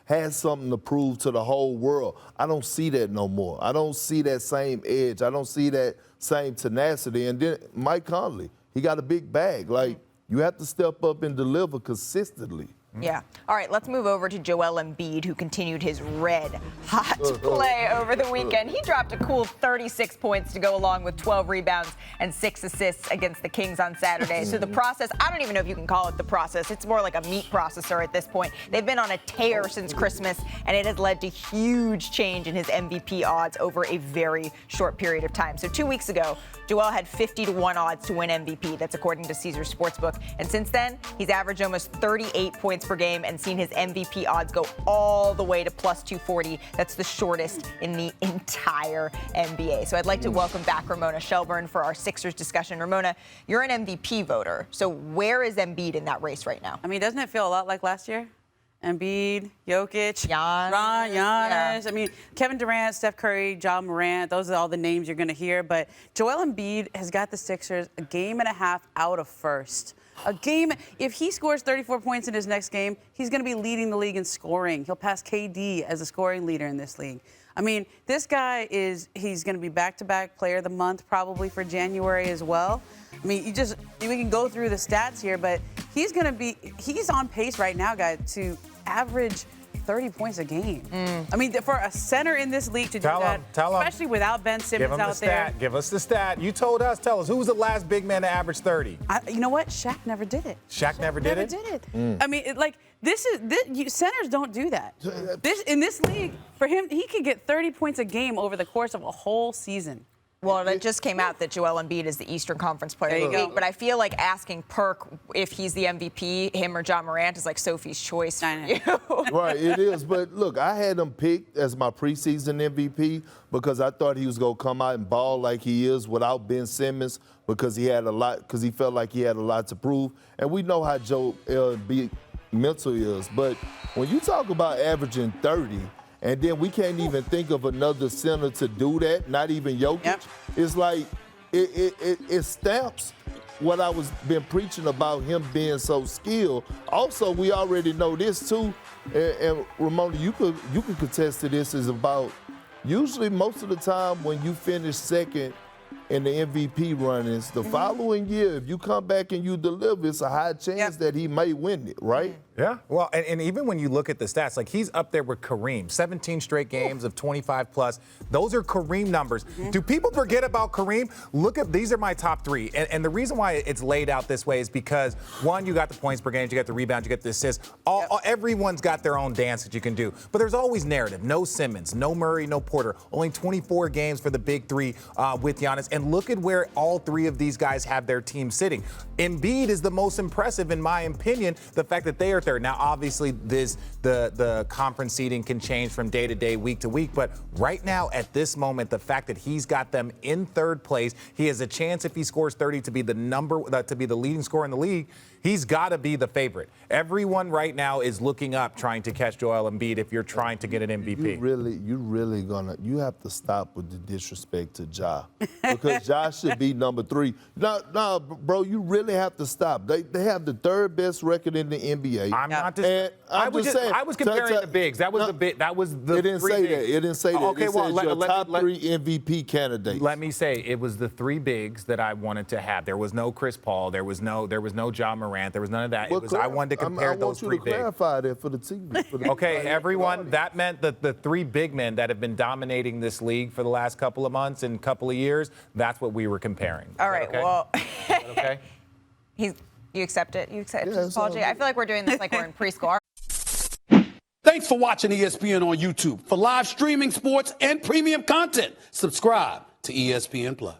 had something to prove to the whole world. I don't see that no more. I don't see that same edge. I don't see that same tenacity. And then Mike Conley, he got a big bag. Like, you have to step up and deliver consistently. Yeah. All right, let's move over to Joel Embiid, who continued his red-hot play over the weekend. He dropped a cool 36 points to go along with 12 rebounds and 6 assists against the Kings on Saturday. So the process, I don't even know if you can call it the process. It's more like a meat processor at this point. They've been on a tear since Christmas, and it has led to huge change in his MVP odds over a very short period of time. So 2 weeks ago, Joel had 50-1 odds to win MVP. That's according to Caesars Sportsbook. And since then, he's averaged almost 38 points per game and seen his MVP odds go all the way to plus 240. That's the shortest in the entire NBA. So I'd like to welcome back Ramona Shelburne for our Sixers discussion. Ramona, you're an MVP voter. So where is Embiid in that race right now? I mean, doesn't it feel a lot like last year? Embiid, Jokic, Giannis. Yeah. I mean, Kevin Durant, Steph Curry, Ja Morant, those are all the names you're going to hear. But Joel Embiid has got the Sixers a game and a half out of first. A game, if he scores 34 points in his next game, he's going to be leading the league in scoring. He'll pass KD as a scoring leader in this league. I mean, this guy he's going to be back-to-back player of the month probably for January as well. I mean, we can go through the stats here, but he's on pace right now, guys, to average 30 points a game. I mean, for a center in this league to do that, especially without Ben Simmons out there. Give us the stat. You told us. Tell us. Who was the last big man to average 30? You know what? Shaq never did it. Shaq never did it? I mean, centers don't do that. In this league, for him, he could get 30 points a game over the course of a whole season. Well, it just came out that Joel Embiid is the Eastern Conference Player of the Week, but I feel like asking Perk if he's the MVP, him or Ja Morant, is like Sophie's choice for you. Right, it is. But look, I had him picked as my preseason MVP because I thought he was going to come out and ball like he is without Ben Simmons because he felt like he had a lot to prove. And we know how Joel Embiid mental is. But when you talk about averaging 30, and then we can't even think of another center to do that, not even Jokic. Yep. It's like it stamps what I was been preaching about him being so skilled. Also, we already know this too, and Ramona, you could contest to this, is about usually most of the time when you finish second in the MVP runnings, the following year, if you come back and you deliver, it's a high chance that he may win it, right? Yeah. Well, and even when you look at the stats, like he's up there with Kareem, 17 straight games of 25 plus. Those are Kareem numbers. Do people forget about Kareem? Look at, these are my top three. And the reason why it's laid out this way is because, one, you got the points per game, you got the rebounds, you got the assists. Everyone's got their own dance that you can do. But there's always narrative. No Simmons, no Murray, no Porter. Only 24 games for the big three with Giannis. And look at where all three of these guys have their team sitting. Embiid is the most impressive, in my opinion, the fact that they are third. Now, obviously, the conference seeding can change from day to day, week to week, but right now, at this moment, the fact that he's got them in third place, he has a chance if he scores 30 to be the leading scorer in the league. He's got to be the favorite. Everyone right now is looking up, trying to catch Joel Embiid if you're trying to get an MVP. You have to stop with the disrespect to Ja. Because Ja should be number 3. No, bro, you really have to stop. They have the third best record in the NBA. I'm not just. I was comparing the bigs. That was the. It didn't say that. It didn't say that. Okay, it well, says your top 3 MVP candidates. Let me say, it was the 3 bigs that I wanted to have. There was no Chris Paul. There was no Ja Morant. There was none of that. I wanted to compare those 3 bigs. I want you to clarify that for the team. Okay, everyone, that meant that the 3 big men that have been dominating this league for the last couple of months and couple of years, that's what we were comparing. All right, okay? well. Okay? You accept it? You accept his apology? I feel like we're doing this like we're in preschool. Thanks for watching ESPN on YouTube. For live streaming sports and premium content, subscribe to ESPN+.